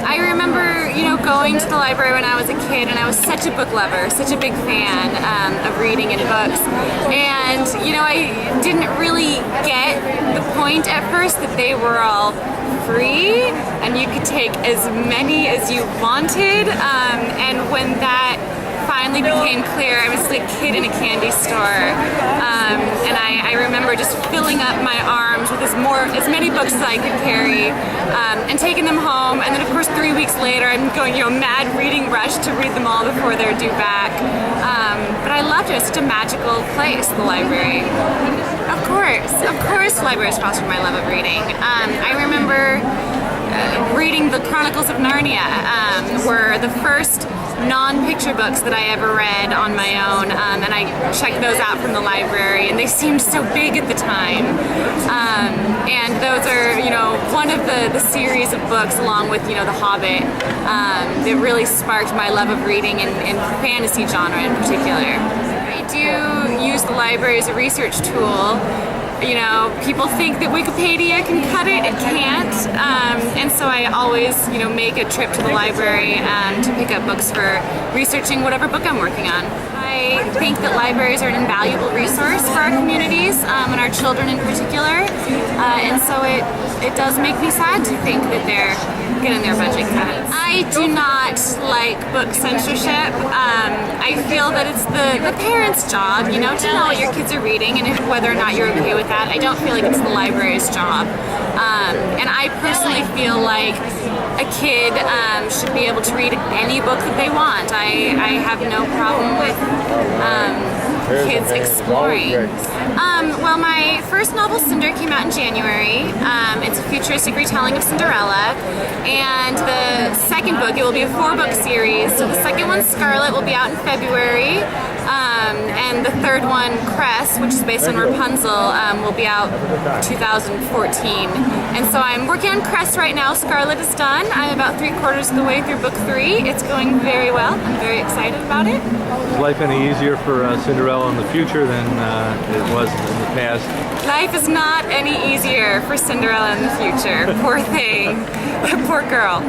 I remember, going to the library when I was a kid, and I was such a book lover, such a big fan of reading and books. And, I didn't really get the point at first that they were all free and you could take as many as you wanted. And when that finally became clear, I was a kid in a candy store, and I remember just filling up my arms with as many books as I could carry, and taking them home. And then, of course, 3 weeks later, I'm going, mad reading rush to read them all before they're due back. But I loved it. It's such a magical place, the library. Of course, libraries fostered my love of reading. I remember reading the Chronicles of Narnia, were the first non-picture books that I ever read on my own, and I checked those out from the library, and they seemed so big at the time. And those are, one of the series of books, along with, The Hobbit, that really sparked my love of reading and fantasy genre in particular. I do use the library as a research tool. People think that Wikipedia can cut it. It can't. And so I always, make a trip to the library to pick up books for researching whatever book I'm working on. I think that libraries are an invaluable resource for our communities, and our children in particular. And so it does make me sad to think that they're getting their budget cut. I do not like book censorship. I feel that it's the parents' job, to know what your kids are reading and whether or not you're okay with that. I don't feel like it's the library's job. And I personally feel like a kid should be able to read any book that they want. I have no problem with kids exploring. Well, my first novel, Cinder, came out in January. It's a futuristic retelling of Cinderella. And the second book, it will be a 4-book series. So the second one, Scarlet, will be out in February. And the third one, Cress, which is based on Rapunzel, will be out 2014. And so I'm working on Cress right now. Scarlet is done. I'm about 3/4 of the way through book 3. It's going very well. I'm very excited about it. Is life any easier for Cinderella in the future than it was in the past? Life is not any easier for Cinderella in the future. Poor thing. Poor girl.